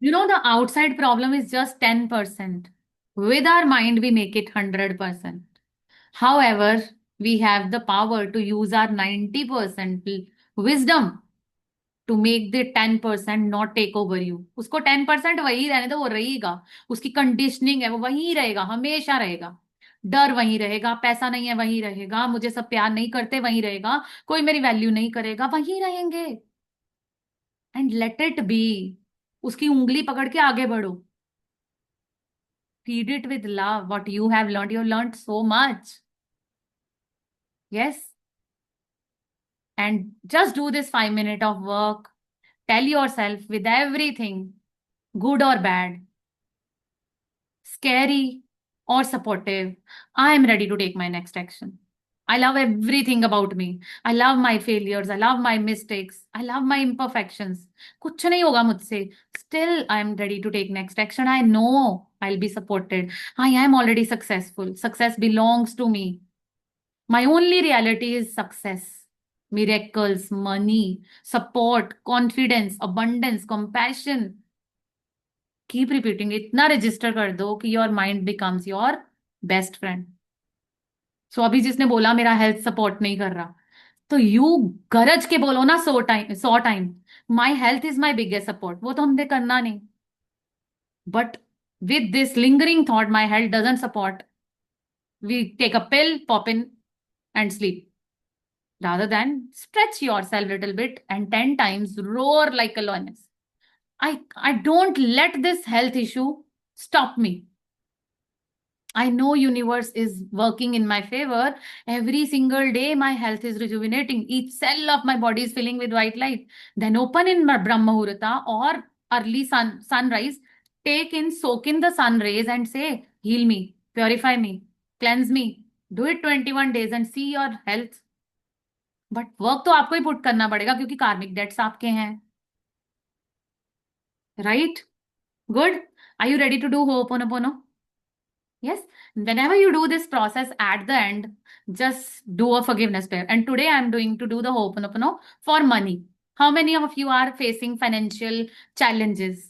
You know, the outside problem is just 10%. With our mind, we make it 100%. However, we have the power to use our 90% wisdom to make the 10% not take over you. उसको 10% वही रहने दो, वो रहेगा. उसकी conditioning है, वो वही रहेगा, हमेशा रहेगा. डर वही रहेगा, पैसा नहीं है वही रहेगा, मुझे सब प्यार नहीं करते वही रहेगा, कोई मेरी वैल्यू नहीं करेगा, वही रहेंगे. And let it be. उसकी उंगली पकड़ के आगे बढ़ो. Feed it with love. What you have learned, you have learned so much. Yes. And just do this 5 minutes of work. Tell yourself with everything, good or bad, scary or supportive, I am ready to take my next action. I love everything about me. I love my failures. I love my mistakes. I love my imperfections. कुछ नहीं होगा मुझसे. Still, I am ready to take next action. I know I'll be supported. I am already successful. Success belongs to me. My only reality is success, miracles, money, support, confidence, abundance, compassion. Keep repeating. इतना register कर दो कि your mind becomes your best friend. So अभी जिसने बोला मेरा health support नहीं कर रहा, तो यू गरज के बोलो ना 100 time, my health is my biggest support. वो तो हमने करना नहीं. But with this lingering thought my health doesn't support, we take a pill, pop in and sleep. Rather than stretch yourself a little bit and 10 times roar like a lioness. I don't let this health issue stop me. I know universe is working in my favor. Every single day my health is rejuvenating. Each cell of my body is filling with white light. Then open in Brahma Muhurta or early sunrise. Take in, soak in the sun rays and say, heal me, purify me, cleanse me. Do it 21 days and see your health. But work तो आपको ही put करना पड़ेगा क्योंकि कार्मिक debts आपके हैं. Right? Good. Are you ready to do ho'oponopono? Yes. Whenever you do this process at the end, just do a forgiveness prayer. And today I'm doing to do the Ho'oponopono for money. How many of you are facing financial challenges?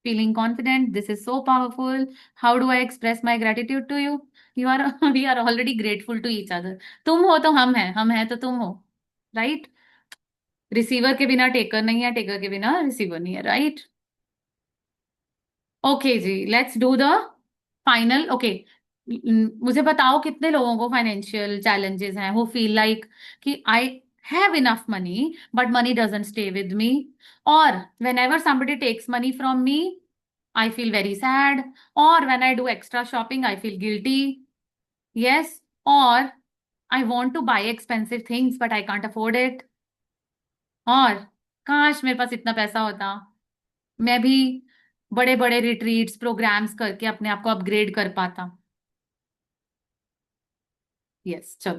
Feeling confident? This is so powerful. How do I express my gratitude to you? You are, we are already grateful to each other. तुम हो तो हम हैं तो तुम हो. Right? Receiver के बिना टेकर नहीं है, टेकर के बिना रिसीवर नहीं है. राइट? ओके जी, let's do the final. Okay, मुझे बताओ कितने लोगों को फाइनेंशियल चैलेंजेस हैं, वो फील लाइक कि I have enough money but money doesn't stay with me, और whenever somebody takes money from me I feel very sad, और when I do extra shopping I feel guilty. Yes. और I want to buy expensive things but I can't afford it. और काश मेरे पास इतना पैसा होता, मैं भी बड़े बड़े रिट्रीट्स प्रोग्राम्स करके अपने आप को अपग्रेड कर पाता. यस, चलो,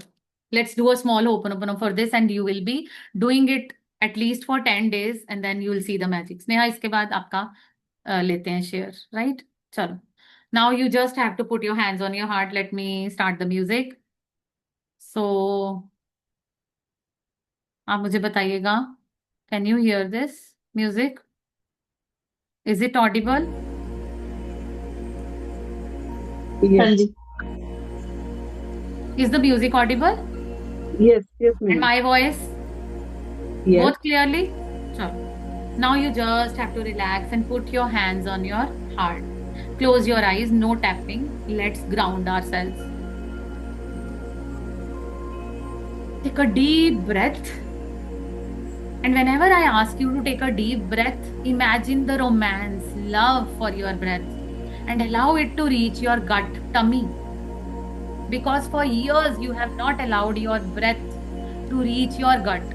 let's do a small open for this and you will be doing it at least for 10 days and then you will see the magic. Sneha, इसके बाद आपका लेते हैं शेयर. राइट? चलो, now you just have to put your hands on your heart. Let me start the music. So आप मुझे बताइएगा, can you hear this music? Is it audible? हाँ Yes, जी. Is the music Audible? yes, And ma'am. my voice? Yes, Both clearly? Sure. Now you just have to relax and put your hands on your heart. Close your eyes, no tapping. Let's ground ourselves. Take a deep breath. And whenever I ask you to take a deep breath, imagine the romance, love for your breath, and allow it to reach your gut, tummy. Because for years you have not allowed your breath to reach your gut.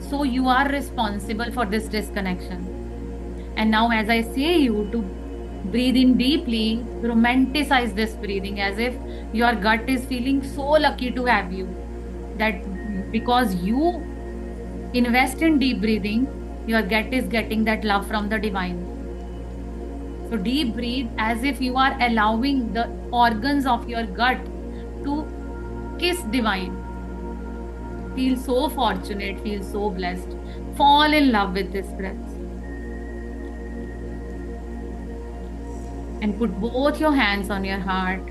So you are responsible for this disconnection. And now, as I say you to breathe in deeply, romanticize this breathing as if your gut is feeling so lucky to have you. That because you invest in deep breathing, your gut is getting that love from the divine. So deep breathe as if you are allowing the organs of your gut to kiss divine. Feel so fortunate, feel so blessed. Fall in love with this breath. and put both your hands on your heart.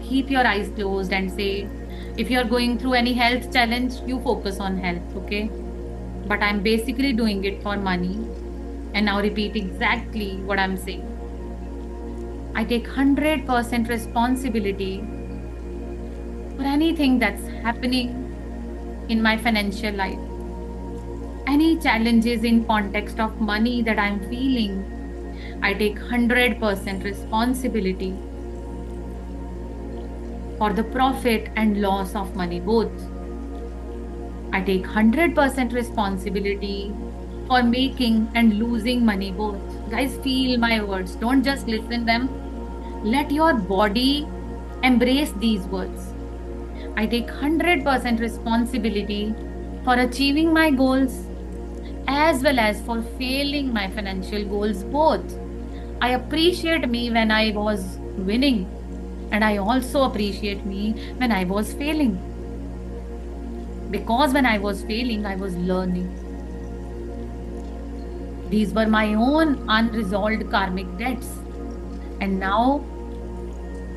Keep your eyes closed and say, if you're going through any health challenge, you focus on health, okay? But I'm basically doing it for money. And now repeat exactly what I'm saying. I take 100% responsibility for anything that's happening in my financial life. Any challenges in context of money that I'm feeling, I take 100% responsibility for the profit and loss of money both. I take 100% responsibility for making and losing money both. Guys, feel my words. Don't just listen them. Let your body embrace these words. I take 100% responsibility for achieving my goals as well as for failing my financial goals both. I appreciate me when I was winning, and I also appreciate me when I was failing. Because when I was failing, I was learning. These were my own unresolved karmic debts. And now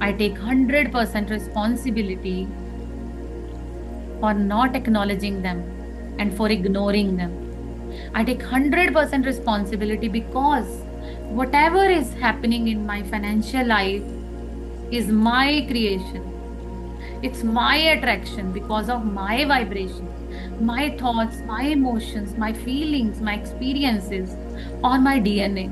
I take 100% responsibility for not acknowledging them and for ignoring them. I take 100% responsibility because whatever is happening in my financial life is my creation. It's my attraction because of my vibration, my thoughts, my emotions, my feelings, my experiences, or my DNA.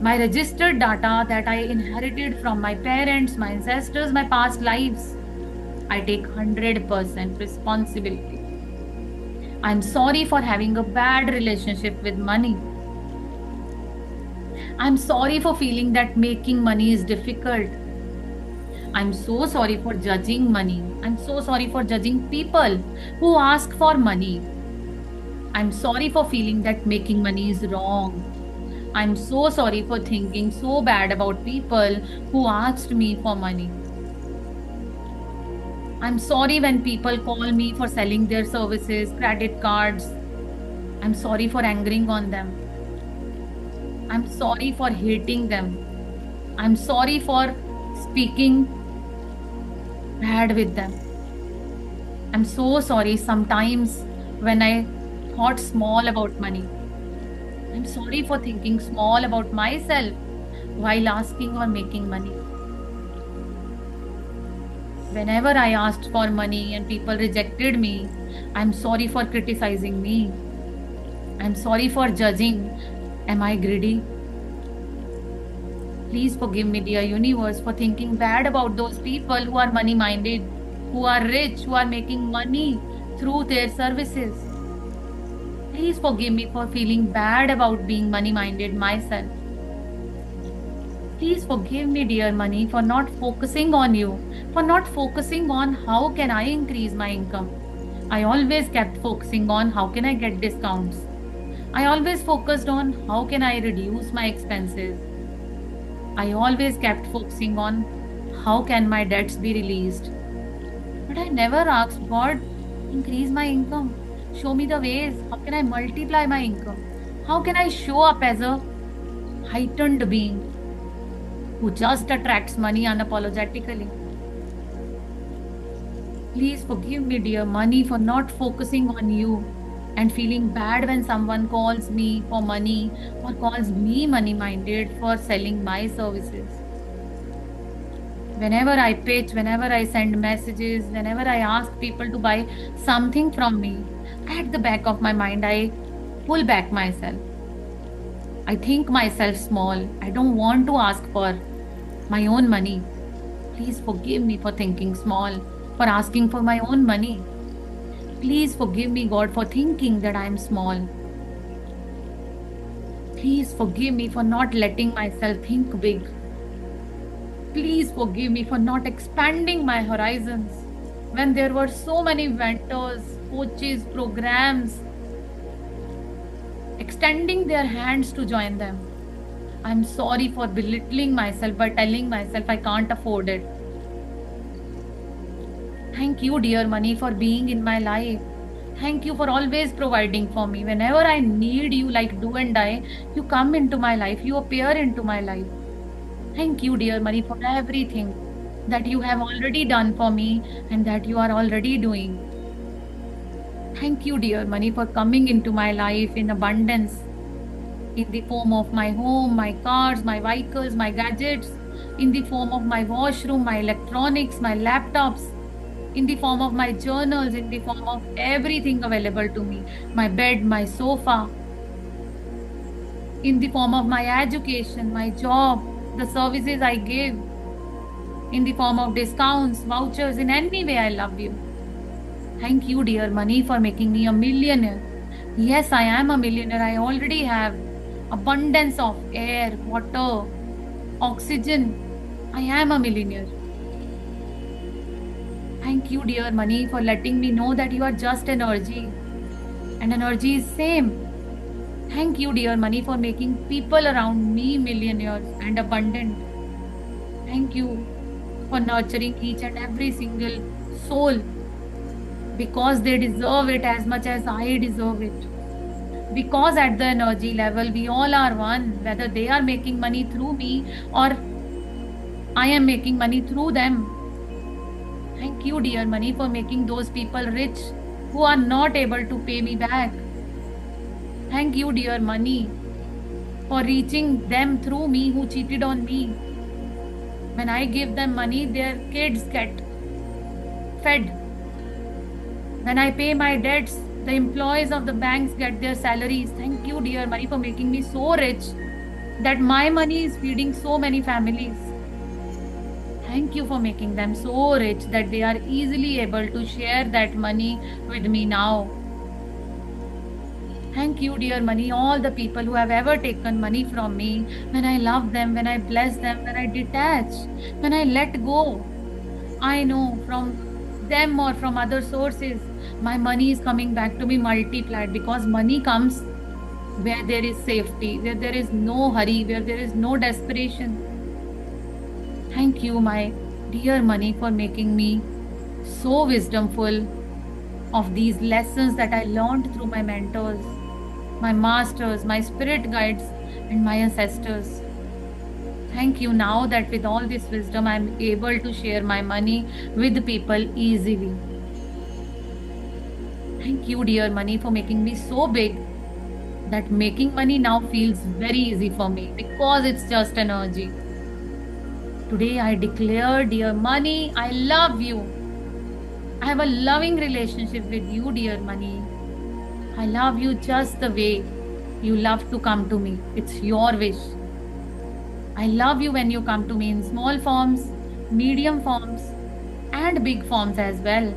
My registered data that I inherited from my parents, my ancestors, my past lives. I take 100% responsibility. I'm sorry for having a bad relationship with money. I'm sorry for feeling that making money is difficult. I'm so sorry for judging money. I'm so sorry for judging people who ask for money. I'm sorry for feeling that making money is wrong. I'm so sorry for thinking so bad about people who asked me for money. I'm sorry when people call me for selling their services, credit cards. I'm sorry for angering on them. I'm sorry for hating them. I'm sorry for speaking bad with them. I'm so sorry sometimes when I thought small about money. I'm sorry for thinking small about myself while asking or making money. Whenever I asked for money and people rejected me, I'm sorry for criticizing me. I'm sorry for judging. Am I greedy? Please forgive me, dear universe, for thinking bad about those people who are money minded, who are rich, who are making money through their services. Please forgive me for feeling bad about being money minded myself. Please forgive me, dear money, for not focusing on you, for not focusing on how can I increase my income. I always kept focusing on how can I get discounts. I always focused on how can I reduce my expenses. I always kept focusing on how can my debts be released. But I never asked God, increase my income. Show me the ways. How can I multiply my income? How can I show up as a heightened being who just attracts money unapologetically? Please forgive me, dear money, for not focusing on you and feeling bad when someone calls me for money or calls me money minded for selling my services. Whenever I pitch, whenever I send messages, whenever I ask people to buy something from me, at the back of my mind, I pull back myself. I think myself small. I don't want to ask for my own money. Please forgive me for thinking small, for asking for my own money. Please forgive me, God, for thinking that I am small. Please forgive me for not letting myself think big. Please forgive me for not expanding my horizons when there were so many mentors, coaches, programs extending their hands to join them. I'm sorry for belittling myself by telling myself I can't afford it. Thank you, dear money, for being in my life. Thank you for always providing for me. Whenever I need you, like do and die, you come into my life, you appear into my life. Thank you, dear money, for everything that you have already done for me and that you are already doing. Thank you, dear money, for coming into my life in abundance in the form of my home, my cars, my vehicles, my gadgets, in the form of my washroom, my electronics, my laptops, in the form of my journals, in the form of everything available to me, my bed, my sofa, in the form of my education, my job, the services I give, in the form of discounts, vouchers, in any way I love you. Thank you, dear money, for making me a millionaire. Yes, I am a millionaire. I already have abundance of air, water, oxygen. I am a millionaire. Thank you, dear money, for letting me know that you are just energy and energy is same. Thank you, dear money, for making people around me millionaires and abundant. Thank you for nurturing each and every single soul because they deserve it as much as I deserve it. Because at the energy level, we all are one, whether they are making money through me or I am making money through them. Thank you, dear money, for making those people rich who are not able to pay me back. Thank you, dear money, for reaching them through me who cheated on me. When I give them money, their kids get fed. When I pay my debts, the employees of the banks get their salaries. Thank you, dear money, for making me so rich that my money is feeding so many families. Thank you for making them so rich that they are easily able to share that money with me now. Thank you, dear money, all the people who have ever taken money from me, when I love them, when I bless them, when I detach, when I let go. I know from them or from other sources, my money is coming back to me multiplied because money comes where there is safety, where there is no hurry, where there is no desperation. Thank you, my dear money, for making me so wisdomful of these lessons that I learned through my mentors, my masters, my spirit guides, and my ancestors. Thank you now that with all this wisdom, I am able to share my money with people easily. Thank you, dear money, for making me so big that making money now feels very easy for me because it's just energy. Today I declare, dear money, I love you. I have a loving relationship with you, dear money. I love you just the way you love to come to me. It's your wish. I love you when you come to me in small forms, medium forms, and big forms as well.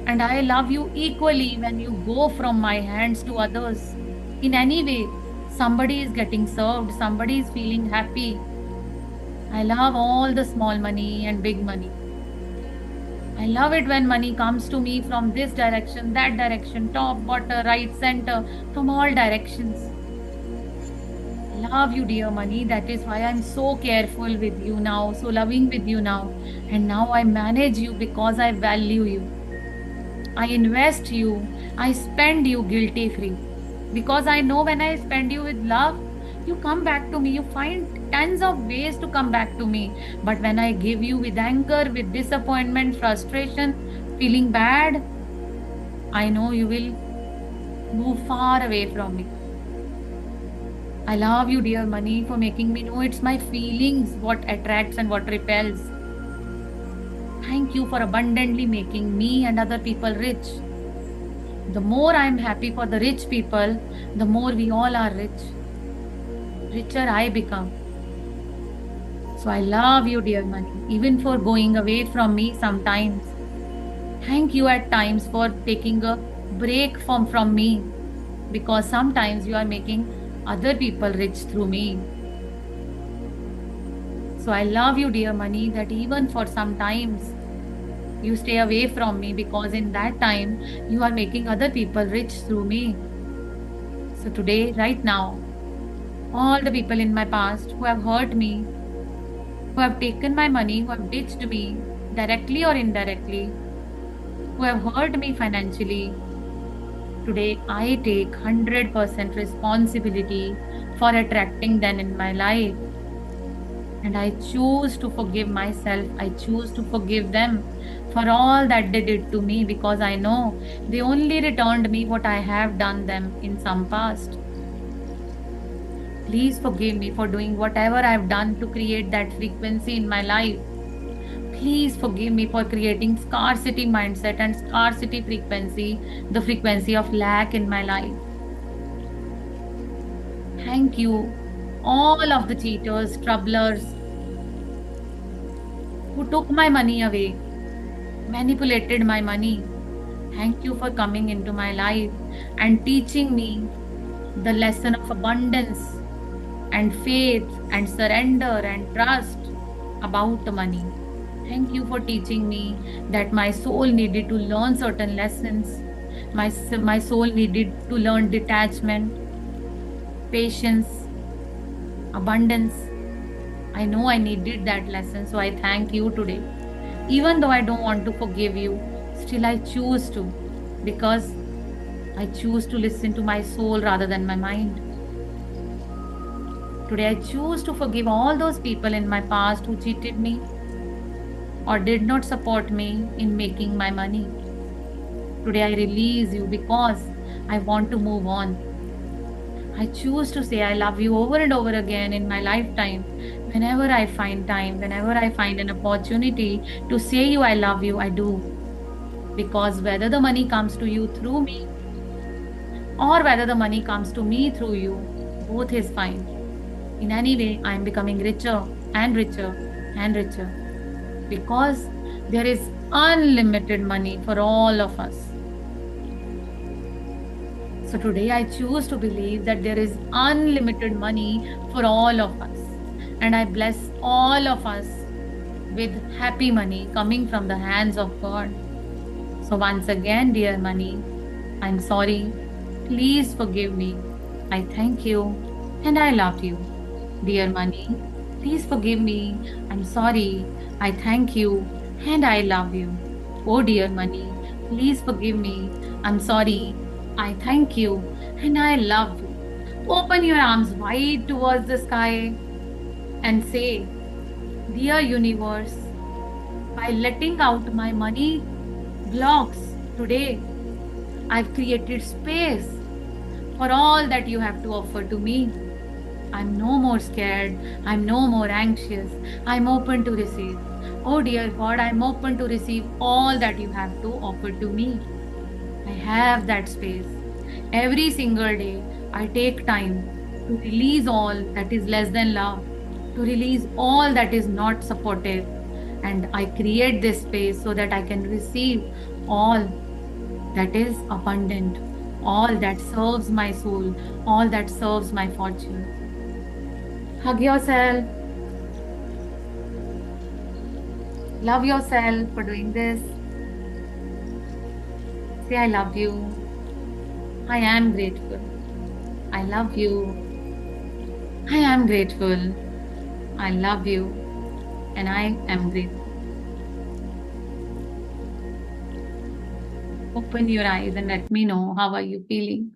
And I love you equally when you go from my hands to others. In any way, somebody is getting served, somebody is feeling happy. I love all the small money and big money. I love it when money comes to me from this direction, that direction, top, bottom, right, center, from all directions. I love you, dear money. That is why I'm so careful with you now, so loving with you now. And now I manage you because I value you. I invest you, I spend you guilty free. Because I know when I spend you with love, you come back to me. You find tons of ways to come back to me. But when I give you with anger, with disappointment, frustration, feeling bad, I know you will move far away from me. I love you, dear money, for making me know it's my feelings what attracts and what repels. Thank you for abundantly making me and other people rich. The more I am happy for the rich people, the more we all are rich. Richer I become. So I love you, dear money, even for going away from me sometimes. Thank you at times for taking a break from me because sometimes you are making other people rich through me. So I love you, dear money, that even for some times you stay away from me because in that time you are making other people rich through me. So today, right now, all the people in my past who have hurt me, who have taken my money, who have ditched me directly or indirectly, who have hurt me financially, Today, I take 100% responsibility for attracting them in my life. And I choose to forgive myself. I choose to forgive them for all that they did to me because I know they only returned me what I have done them in some past. Please forgive me for doing whatever I've done to create that frequency in my life. Please forgive me for creating scarcity mindset and scarcity frequency, the frequency of lack in my life. Thank you, all of the cheaters, troublers who took my money away, manipulated my money. Thank you for coming into my life and teaching me the lesson of abundance and faith and surrender and trust about money. Thank you for teaching me that my soul needed to learn certain lessons. My soul needed to learn detachment, patience, abundance. I know I needed that lesson, so I thank you today. Even though I don't want to forgive you, still I choose to because I choose to listen to my soul rather than my mind. Today I choose to forgive all those people in my past who cheated me or did not support me in making my money. Today I release you because I want to move on. I choose to say I love you over and over again in my lifetime. Whenever I find time, whenever I find an opportunity to say you I love you, I do. Because whether the money comes to you through me or whether the money comes to me through you, both is fine. In any way, I am becoming richer and richer and richer because there is unlimited money for all of us. So today I choose to believe that there is unlimited money for all of us. And I bless all of us with happy money coming from the hands of God. So once again, dear money, I'm sorry. Please forgive me. I thank you and I love you. Dear money, please forgive me. I'm sorry. I thank you and I love you. Oh, dear money, please forgive me. I'm sorry. I thank you and I love you. Open your arms wide towards the sky and say, Dear universe, by letting out my money blocks today, I've created space for all that you have to offer to me. I'm no more scared. I'm no more anxious. I'm open to receive. Oh dear God, I'm open to receive all that you have to offer to me. I have that space. Every single day, I take time to release all that is less than love, to release all that is not supportive. And I create this space so that I can receive all that is abundant, all that serves my soul, all that serves my fortune. Hug yourself. Love yourself for doing this. Say, I love you. I am grateful. I love you. I am grateful. I love you. And I am grateful. Open your eyes and let me know how are you feeling.